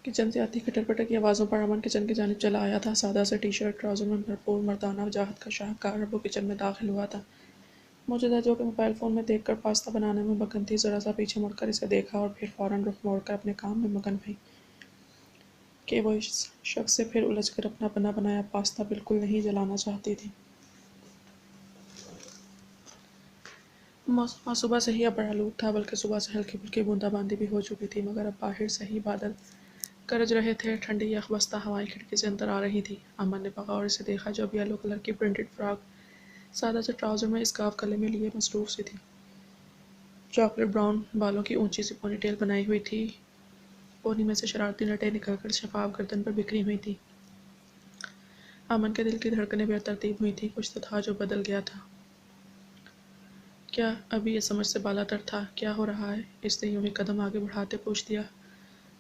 Kitchen سے آتی کھٹر پٹر کی آوازوں پر امن کچن کی جانب چلا آیا تھا۔ سادہ سے ٹی شرٹ، ٹراؤزر میں بھرپور مردانہ وجاہت کا شاہکار وہ کچن میں داخل ہوا تھا۔ موجودہ جو کہ موبائل فون میں دیکھ کر پاستہ بنانے میں مگن تھی، ذرا سا پیچھے مڑ کر اسے دیکھا اور پھر فوراً رخ موڑ کر اپنے کام میں مگن ہوئی کہ وہ اس شخص سے پھر الجھ کر اپنا بنا بنایا پاستہ بالکل نہیں جلانا چاہتی تھی۔ موسم صبح سے ہی اب بڑا آلود تھا، بلکہ صبح سے ہلکی پھلکی بوندا باندی بھی ہو چکی تھی، مگر اب باہر سے ہی بادل گرج رہے تھے۔ ٹھنڈی یخبستہ ہوائیں کھڑکی سے اندر آ رہی تھیں۔ امن نے بغور اسے دیکھا جو اب یلو کلر کی پرنٹڈ فراک سادہ سے ٹراؤزر میں اسکارف گلے میں لیے مصروف سی تھی۔ چاکلیٹ براؤن بالوں کی اونچی سی پونی ٹیل بنائی ہوئی تھی، پونی میں سے شرارتی لٹیں نکل کر شفاف گردن پر بکھری ہوئی تھیں۔ امن کے دل کی دھڑکنیں بے ترتیب ہوئی تھیں، کچھ تو تھا جو بدل گیا تھا۔ کیا ابھی یہ سمجھ سے بالا تر تھا؟ کیا ہو رہا ہے؟ اس نے یوں ہی قدم آگے بڑھاتے پوچھ دیا۔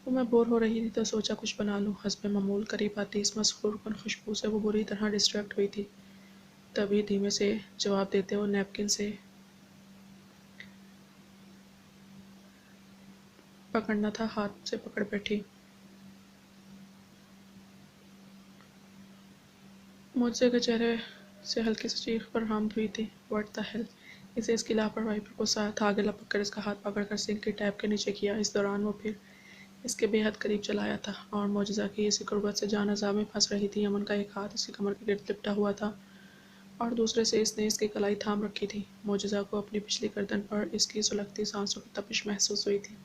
وہ میں بور ہو رہی تھی تو سوچا کچھ بنا لوں۔ حسب معمول قریب آتی اس مسحور کن خوشبو سے وہ بری طرح ڈسٹریکٹ ہوئی تھی، تبھی دھیمے سے جواب دیتے وہ نیپکن سے پکڑنا تھا ہاتھ سے پکڑ بیٹھی۔ معجزے کے چہرے سے ہلکی سی چیخ برآمد ہوئی تھی۔ What the hell! اسے اس کی لاپرواہی پر غصہ آیا تھا۔ آگے لپک کر اس کا ہاتھ پکڑ کر سنک کی ٹیپ کے نیچے کیا۔ اس دوران وہ پھر اس کے بے حد قریب چلا آیا تھا اور معجزہ کی اسی قربت سے جان عذاب میں پھنس رہی تھی۔ امن کا ایک ہاتھ اس کی کمر کے گرد لپٹا ہوا تھا اور دوسرے سے اس نے اس کی کلائی تھام رکھی تھی۔ معجزہ کو اپنی پچھلی گردن پر اس کی سلگتی سانسوں کی تپش محسوس ہوئی تھی۔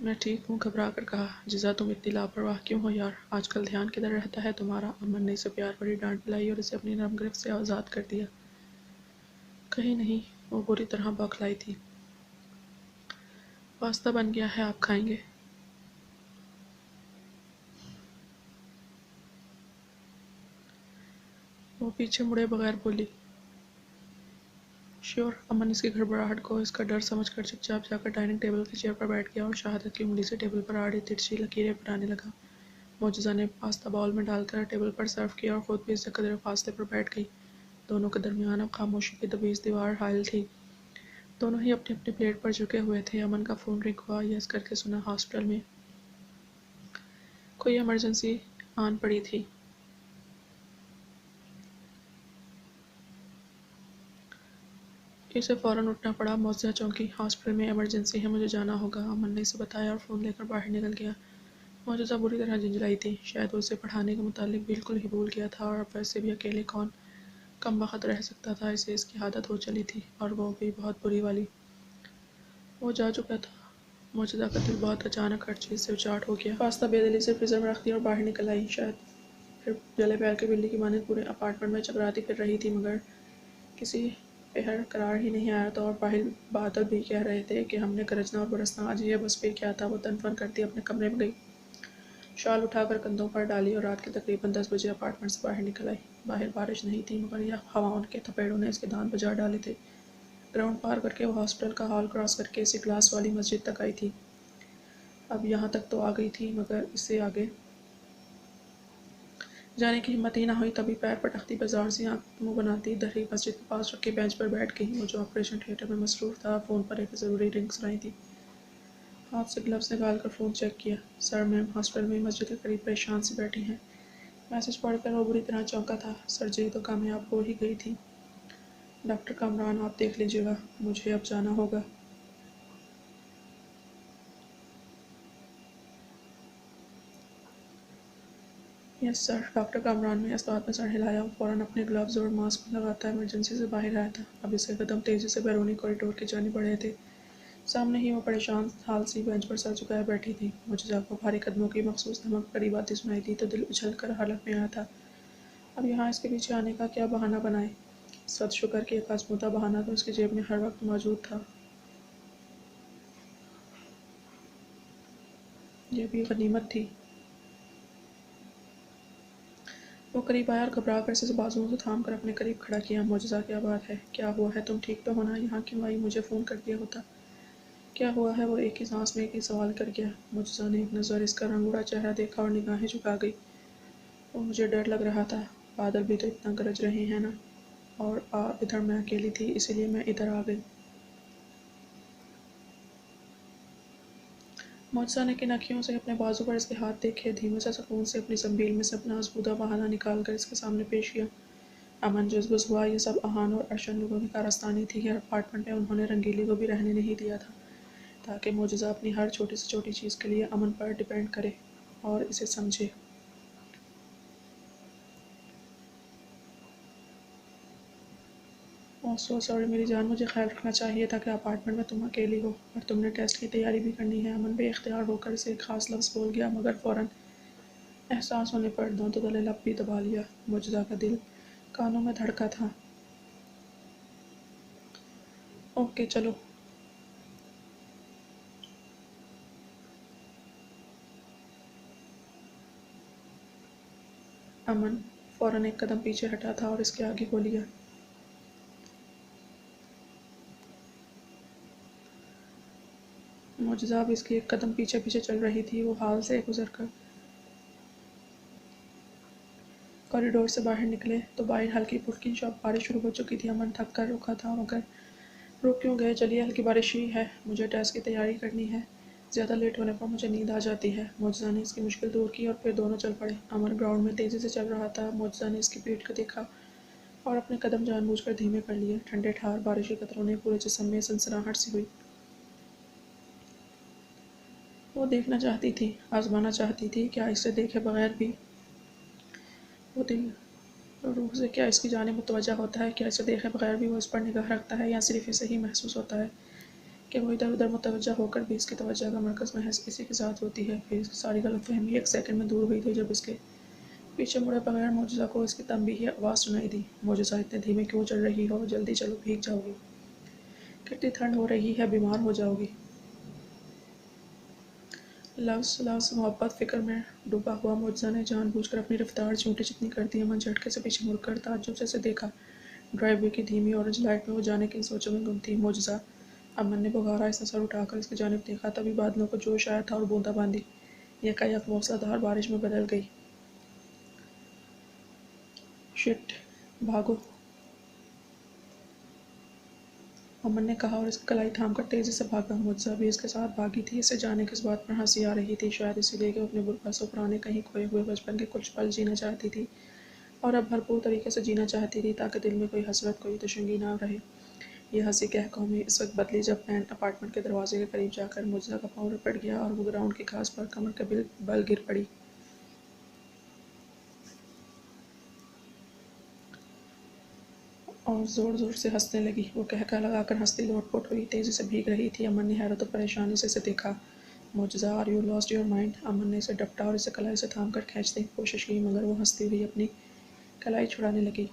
میں ٹھیک ہوں، گھبرا کر کہا۔ جزا تم اتنی لاپرواہ کیوں ہو یار؟ آج کل دھیان کدھر رہتا ہے تمہارا؟ امن نے اسے پیار بھری ڈانٹ پلائی اور اسے اپنی نرم گرفت سے آزاد کر دیا۔ کہیں نہیں، وہ بری طرح بوکھلائی تھی۔ پاستہ بن گیا ہے، آپ کھائیں گے؟ وہ پیچھے مڑے بغیر بولی۔ شیور۔ امن اس کی گھڑبڑاہٹ کو اس کا ڈر سمجھ کر چپ چاپ جا کر ڈائننگ ٹیبل کی چیئر پر بیٹھ گیا اور شہادت کی انگلی سے ٹیبل پر آڑی ترچھی لکیریں بنانے لگا۔ معجزہ نے پاستہ باؤل میں ڈال کر ٹیبل پر سرو کیا اور خود بھی اس سے قدرے فاصلے پر بیٹھ گئی۔ دونوں کے درمیان اب خاموشی کی دبیز دیوار حائل تھی۔ دونوں ہی اپنی اپنی پلیٹ پر جھکے ہوئے تھے۔ امن کا فون رنگ ہوا۔ یس کر کے سنا۔ ہاسپٹل میں کوئی ایمرجنسی آن پڑی تھی۔ اسے فوراً اٹھنا پڑا۔ معجزہ چونکی۔ ہاسپٹل میں ایمرجنسی ہے، مجھے جانا ہوگا۔ امن نے اسے بتایا اور فون لے کر باہر نکل گیا۔ معجزہ بری طرح جھنجھلائی تھی۔ شاید وہ اسے پڑھانے کے متعلق بالکل ہی بھول گیا تھا اور اب ویسے بھی اکیلے کون کم بخت رہ سکتا تھا۔ اسے اس کی عادت ہو چلی تھی اور وہ بھی بہت بری والی۔ وہ جا چکا تھا۔ معجزہ کا دل بہت اچانک ہر چیز سے اچاٹ ہو گیا۔ پاستہ بے دلی سے فریزر میں رکھ دیا اور باہر نکل آئی۔ شاید پھر جلے پیر کے بلی کی مانند پورے اپارٹمنٹ میں چکراتی پھر رہی تھی، مگر کسی پہر قرار ہی نہیں آیا تھا اور باہر بادل بھی کہہ رہے تھے کہ ہم نے گرجنا اور برسنا آج ہی ہے۔ بس پھر کیا تھا؟ وہ تن فن کرتی اپنے کمرے میں گئی، شال اٹھا کر کندھوں پر ڈالی اور رات کے تقریباً 10 بجے اپارٹمنٹ سے باہر نکل آئی۔ باہر بارش نہیں تھی، مگر یہ ہواؤں کے تھپیڑوں نے اس کے دانت بجا ڈالے تھے۔ گراؤنڈ پار کر کے وہ ہاسپٹل کا ہال کراس کر کے اسی گلاس والی مسجد تک آئی تھی۔ اب یہاں تک تو آ گئی تھی، مگر اس سے آگے جانے کی ہمت ہی نہ ہوئی۔ تبھی پیر پٹکتی بازار سی آنکھ منہ بناتی دھڑی مسجد کے پاس رکھے بینچ پر بیٹھ گئی۔ وہ جو آپریشن تھیٹر میں مصروف تھا، فون پر ایک ضروری رنگ سنائی دی۔ ہاتھ سے گلوز نکال کر فون چیک کیا۔ سر، میم ہاسپٹل میں مسجد کے قریب پریشان سی بیٹھی ہیں۔ میسج پڑھ کر وہ بری طرح چونکا تھا۔ سرجری تو کامیاب ہو ہی گئی تھی۔ ڈاکٹر کامران، آپ دیکھ لیجیے گا، مجھے اب جانا ہوگا۔ یس سر۔ ڈاکٹر کامران نے اس بات میں سر ہلایا۔ وہ فوراً اپنے گلوز اور ماسک لگاتا ایمرجنسی سے باہر آیا تھا۔ اب اس کے قدم تیزی سے بیرونی کوریڈور کی جانب بڑھے تھے۔ سامنے ہی وہ پریشان حال سی بینچ پر سر جھکائے بیٹھی تھی۔ معجزہ کو بھاری قدموں کی مخصوص دھمک قریب آتی سنائی دی تو دل اچھل کر حلق میں آیا تھا۔ اب یہاں اس کے پیچھے آنے کا کیا بہانہ بنائے؟ صد شکر کہ ایک آزمودہ بہانہ تو اس کی جیب میں ہر وقت موجود تھا۔ یہ بھی غنیمت تھی۔ وہ قریب آیا اور گھبرا کر اسے بازوؤں سے تھام کر اپنے قریب کھڑا کیا۔ معجزہ، کیا بات ہے؟ کیا ہوا ہے؟ تم ٹھیک تو ہو نا؟ یہاں کیوں آئی؟ مجھے فون کر دیا ہوتا۔ کیا ہوا ہے؟ وہ ایک ہی سانس میں ایک ہی سوال کر گیا۔ معجزہ نے ایک نظر اس کا رنگوڑا چہرہ دیکھا اور نگاہیں جھکا گئی۔ وہ مجھے ڈر لگ رہا تھا۔ بادل بھی تو اتنا گرج رہے ہیں نا، اور ادھر میں اکیلی تھی، اسی لیے میں ادھر آ گئی۔ معجزہ نے کن اکھیوں سے اپنے بازو پر اس کے ہاتھ دیکھے، دھیمے سے سکون سے اپنی زنبیل میں سے اپنا ازبودہ بہانہ نکال کر اس کے سامنے پیش کیا۔ امن جذبس ہوا، یہ سب اہان اور ارشن لوگوں کی کارستانی تھی کہ اپارٹمنٹ میں انہوں نے رنگیلی کو بھی رہنے نہیں دیا تھا تاکہ معجزہ اپنی ہر چھوٹی سے چھوٹی چیز کے لیے امن پر ڈیپینڈ کرے اور اسے سمجھے۔ سو سوری میری جان، مجھے خیال رکھنا چاہیے تھا کہ اپارٹمنٹ میں تم اکیلی ہو اور تم نے ٹیسٹ کی تیاری بھی کرنی ہے۔ امن بے اختیار ہو کر اسے ایک خاص لفظ بول گیا، مگر فوراً احساس ہونے پر دونوں تلے لب بھی دبا لیا۔ معجزہ کا دل کانوں میں دھڑکا تھا۔ اوکے چلو۔ امن فوراً ایک قدم پیچھے ہٹا تھا اور اس کے آگے ہو لیا۔ معجزہ اب اس کی ایک قدم پیچھے پیچھے چل رہی تھی۔ وہ ہال سے گزر کر کوریڈور سے باہر نکلے تو باہر ہلکی پھلکی بارش شروع ہو چکی تھی۔ امن تھک کر رکا تھا، مگر رک کیوں گئے؟ چلیے، ہلکی بارش ہی ہے، مجھے ٹیسٹ کی تیاری کرنی ہے، زیادہ لیٹ ہونے پر مجھے نیند آ جاتی ہے۔ معجزہ نے اس کی مشکل دور کی اور پھر دونوں چل پڑے۔ امن گراؤنڈ میں تیزی سے چل رہا تھا۔ معجزہ نے اس کی پیٹھ کو دیکھا اور اپنے قدم جان بوجھ کر دھیمے کر لیے۔ ٹھنڈے ٹھار بارش کے قطروں نے پورے جسم میں سنسناہٹ سی ہوئی۔ وہ دیکھنا چاہتی تھی، آزمانا چاہتی تھی، کیا اسے دیکھے بغیر بھی وہ دل روح سے کیا اس کی جانب متوجہ ہوتا ہے، کیا اسے دیکھے بغیر بھی وہ اس پر نگاہ رکھتا ہے، یا صرف اسے ہی محسوس ہوتا ہے کہ وہ ادھر ادھر متوجہ ہو کر بھی اس کی توجہ کا مرکز محض اسی کے ساتھ ہوتی ہے۔ پھر اس کی ساری غلط فہمی ایک سیکنڈ میں دور ہوئی تھی جب اس کے پیچھے مڑے بغیر معجزہ کو اس کی تنبیہی آواز سنائی دی، معجزہ اتنے دھیمے کیوں چل رہی ہو، جلدی چلو، بھیگ جاؤ گی، کتنی ٹھنڈ ہو رہی ہے، بیمار ہو جاؤ گی۔ لفظ محبت فکر میں ڈوبا ہوا معجزہ نے جان بوجھ کر اپنی رفتار چونٹی چتنی کر دی۔ امن جھٹکے سے پیچھے مڑ کر تعجب سے اسے دیکھا۔ ڈرائیو وے کی دھیمی اورنج لائٹ میں وہ جانے کن سوچوں میں گم تھی۔ معجزہ! امن نے بغارہ سے سر اٹھا کر اس کی جانب دیکھا، تبھی بادلوں کو جوش آیا تھا اور بوندا باندی یکایک موسلا دھار بارش میں بدل گئی۔ شٹ! بھاگو! امن نے کہا اور اس کی کلائی تھام کر تیزی سے بھاگا۔ معجزہ بھی اس کے ساتھ بھاگی تھی۔ اسے جانے کس بات پر ہنسی آ رہی تھی، شاید اسی لیے کہ وہ اپنے برپس و پرانے کہیں کھوئے ہوئے بچپن کے کچھ پل جینا چاہتی تھی اور اب بھرپور طریقے سے جینا چاہتی تھی تاکہ دل میں کوئی حسرت، کوئی تشنگی نہ رہے۔ یہ ہنسی قہقہومی اس وقت بدلی جب پین اپارٹمنٹ کے دروازے کے قریب جا کر معجزہ کا پاؤں رپٹ گیا اور وہ گراؤنڈ کی گھاس پر کمر کے بل گر پڑی۔ اور زور زور سے ہنسنے لگی۔ وہ قہقہہ لگا کر ہنستی لوٹ پوٹ ہوئی، تیزی سے بھیگ رہی تھی۔ امن نے حیرت و پریشانی سے اسے دیکھا۔ معجزہ! Are you lost your mind? Aman نے اسے ڈپٹا اور اسے کلائی سے تھام کر کھینچنے کی کوشش کی، مگر وہ ہنستی ہوئی اپنی کلائی چھڑانے لگی۔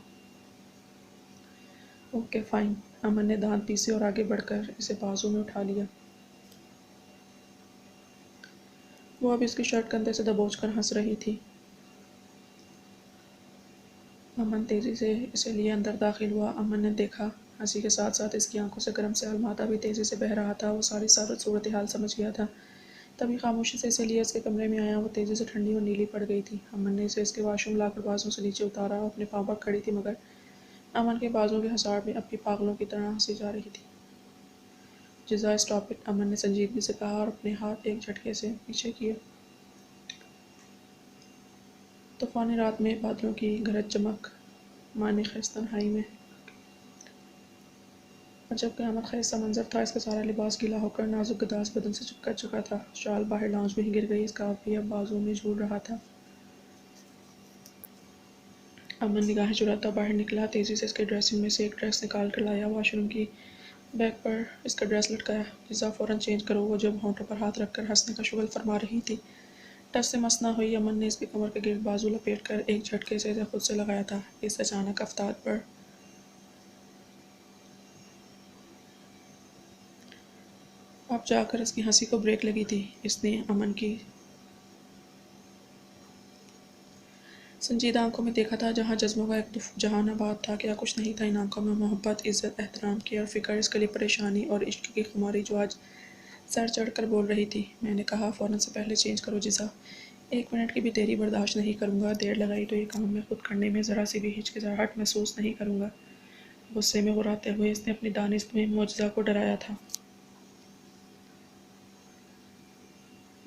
Okay fine. امن نے دانت پیسے اور آگے بڑھ کر اسے بازو میں اٹھا لیا۔ وہ اب اس کی شرٹ کندھے سے دبوچ کر ہنس رہی تھی۔ امن تیزی سے اسے لیے اندر داخل ہوا۔ امن نے دیکھا ہنسی کے ساتھ ساتھ اس کی آنکھوں سے گرم سیال مادہ بھی تیزی سے بہہ رہا تھا۔ وہ ساری صورتحال سمجھ گیا تھا، تبھی خاموشی سے اسے لیے اس کے کمرے میں آیا۔ وہ تیزی سے ٹھنڈی اور نیلی پڑ گئی تھی۔ امن نے اسے اس کے واش روم لا کر بازوں سے نیچے اتارا۔ وہ اپنے پاؤں پر کھڑی تھی، مگر امن کے بازوں کے حصار میں اب بھی پاگلوں کی طرح ہنسی جا رہی تھی۔ جزا اسٹاپ اٹ! امن نے سنجیدگی سے کہا اور اپنے ہاتھ ایک جھٹکے سے پیچھے کیے۔ طوفانی رات میں بادلوں کی گرج چمک مانخ تنہائی میں عجب قیامت خیز سا منظر تھا۔ اس کا سارا لباس گیلا ہو کر نازک گداز بدن سے چپک چکا تھا۔ شال باہر لاؤنج میں ہی گر گئی، اسکارف بھی اب بازوں میں جھول رہا تھا۔ امن نگاہیں چراتا باہر نکلا، تیزی سے اس کے ڈریسنگ میں سے ایک ڈریس نکال کر لایا، واش روم کی بیک پر اس کا ڈریس لٹکایا۔ جزا فوراً چینج کرو! وہ جب ہونٹوں پر ہاتھ رکھ کر ہنسنے کا شغل فرما رہی تھی، ٹس سے مس نہ ہوئی۔ امن نے اس کی کمر کے گرد بازو لپیٹ کر ایک جھٹکے سے اسے خود سے لگایا تھا۔ اس اچانک افتاد پر اب جا کر اس کی ہنسی کو بریک لگی تھی۔ اس نے امن کی سنجیدہ آنکھوں میں دیکھا تھا، جہاں جذبوں کا ایک جہان آباد تھا۔ کیا کچھ نہیں تھا ان آنکھوں میں؟ محبت، عزت، احترام، کیئر، فکر، اس کے لیے پریشانی اور عشق کی خماری جو آج سر چڑھ کر بول رہی تھی۔ میں نے کہا فوراً سے پہلے چینج کرو جزا! ایک منٹ کی بھی دیری برداشت نہیں کروں گا۔ دیر لگائی تو یہ کام میں خود کرنے میں ذرا سی بھی ہچکچاہٹ محسوس نہیں کروں گا۔ غصے میں غراتے ہوئے اس نے اپنی دانست میں معجزہ کو ڈرایا تھا۔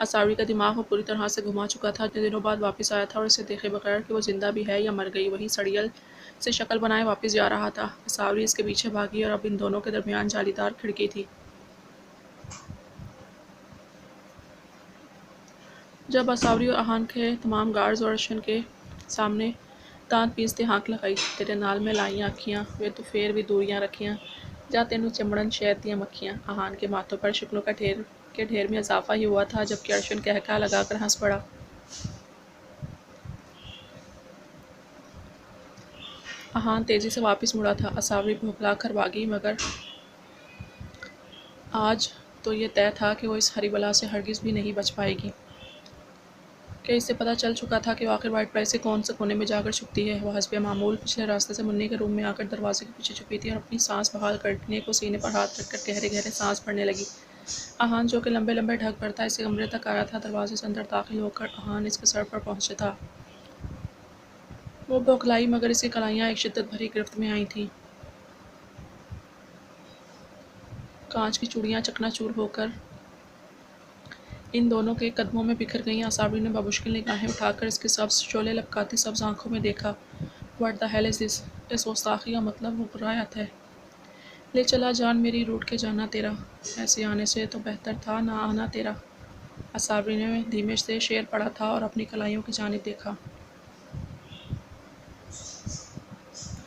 اساوری کا دماغ وہ پوری طرح سے گھما چکا تھا۔ اتنے دنوں بعد واپس آیا تھا اور اسے دیکھے بغیر کہ وہ زندہ بھی ہے یا مر گئی، وہی سڑیل سے شکل بنائے واپس جا رہا تھا۔ اساوری اس کے پیچھے بھاگی اور اب ان دونوں کے درمیان جالی دار کھڑکی تھی۔ جب اساوری اور آہان کے تمام گارڈز اور ارشن کے سامنے دانت پیستے ہانک لگائی، تیرے نال میں لائیاں اکھیاں وے تو پھر بھی دوریاں رکھیاں جا تینوں چمڑن شہد دیاں مکھیاں۔ آہان کے ماتھوں پر شکلوں کے ڈھیر میں اضافہ ہی ہوا تھا، جبکہ ارشن قہقہہ لگا کر ہنس پڑا۔ آہان تیزی سے واپس مڑا تھا۔ اساوری بھوکلا کر بھاگی، مگر آج تو یہ طے تھا کہ وہ اس ہری بلا سے ہرگز بھی نہیں بچ پائے گی، کہ اسے پتہ چل چکا تھا کہ آخر وائٹ پائسی کون سے کونے میں جا کر چھپتی ہے۔ وہ حسب معمول پچھلے راستے سے منی کے روم میں آ کر دروازے کے پیچھے چھپی تھی اور اپنی سانس بحال کرنے کو سینے پر ہاتھ رکھ کر گہرے گہرے سانس بھرنے لگی۔ آہان جو کہ لمبے لمبے ڈھک بھرتا اس کے کمرے تک آیا تھا، دروازے سے اندر داخل ہو کر آہان اس کے سر پر پہنچا تھا۔ وہ بوکھلائی، مگر اس کی کلائیاں ایک شدت بھری گرفت میں آئی تھیں۔ کانچ کی چوڑیاں چکنا چور ہو کر ان دونوں کے قدموں میں بکھر گئیں۔ اساوری نے بمشکل نگاہیں اٹھا کر اس کی سبز شعلے لبکاتی سبز آنکھوں میں دیکھا۔ "واٹ دی ہیل از دس!" اس گستاخی کا مطلب وہ برائت ہے۔ "لے چلا جان میری، روٹھ کے جانا تیرا، ایسے آنے سے تو بہتر تھا نہ آنا تیرا۔" اساوری نے دھیمے سے شعر پڑھا تھا اور اپنی کلائیوں کی جانب دیکھا،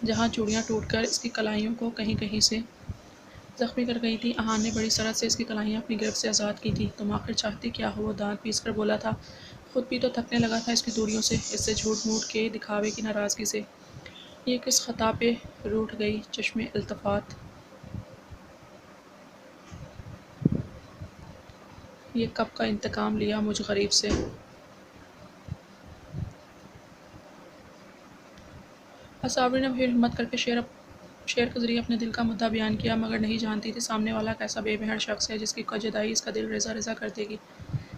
جہاں چوڑیاں ٹوٹ کر اس کی کلائیوں کو کہیں کہیں سے زخمی کر گئی تھیں۔ آہان نے بڑی سرعت سے اس کی کلائیاں اپنی گرفت سے آزاد کی تھیں۔ "تم آخر چاہتی کیا ہو؟" وہ دانت پیس کر بولا تھا، خود بھی تو تھکنے لگا تھا اس کی دوریوں سے، اس سے جھوٹ موٹ کے دکھاوے کی ناراضگی سے۔ یہ کس خطا پہ روٹھ گئی چشمِ التفات؟ یہ کب کا انتقام لیا مجھ غریب سے؟ اساوری نے پھر ہمت کر کے شعر کے ذریعے اپنے دل کا مدعا بیان کیا، مگر نہیں جانتی تھی سامنے والا کیسا بے مہر شخص ہے جس کی جدائی اس کا دل ریزہ ریزہ کر دے گی۔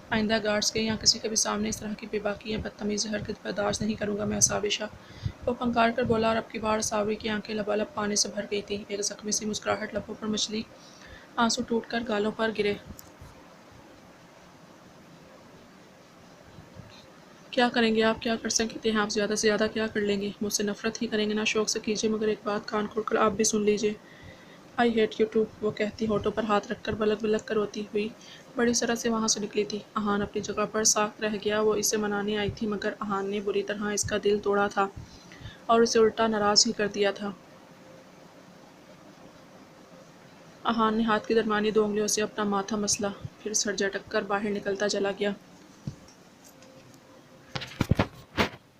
"آئندہ گارڈز کے یا کسی کے بھی سامنے اس طرح کی بے باکی یا بدتمیز حرکت برداشت نہیں کروں گا میں اساوری شاہ!" وہ پھنکار کر بولا، اور اب کی بار اساوری کی آنکھیں لبالب پانی سے بھر گئی تھیں۔ ایک زخمی سی مسکراہٹ لبوں پر مچلی، آنسو ٹوٹ کر گالوں پر گرے۔ "کیا کریں گے آپ؟ کیا کر سکتے ہیں آپ؟ زیادہ سے زیادہ کیا کر لیں گے؟ مجھ سے نفرت ہی کریں گے نا؟ شوق سے کیجیے، مگر ایک بات کان کھول کر آپ بھی سن لیجیے۔ I hate you too!" وہ کہتی ہونٹوں پر ہاتھ رکھ کر بلک بلک کر روتی ہوئی بڑی سرعت سے وہاں سے نکلی تھی۔ آہان اپنی جگہ پر ساکت رہ گیا۔ وہ اسے منانے آئی تھی، مگر آہان نے بری طرح اس کا دل توڑا تھا اور اسے الٹا ناراض ہی کر دیا تھا۔ آہان نے ہاتھ کی درمیانی 2 انگلیوں سے اپنا ماتھا مسلا، پھر سر جھٹک کر باہر نکلتا چلا گیا۔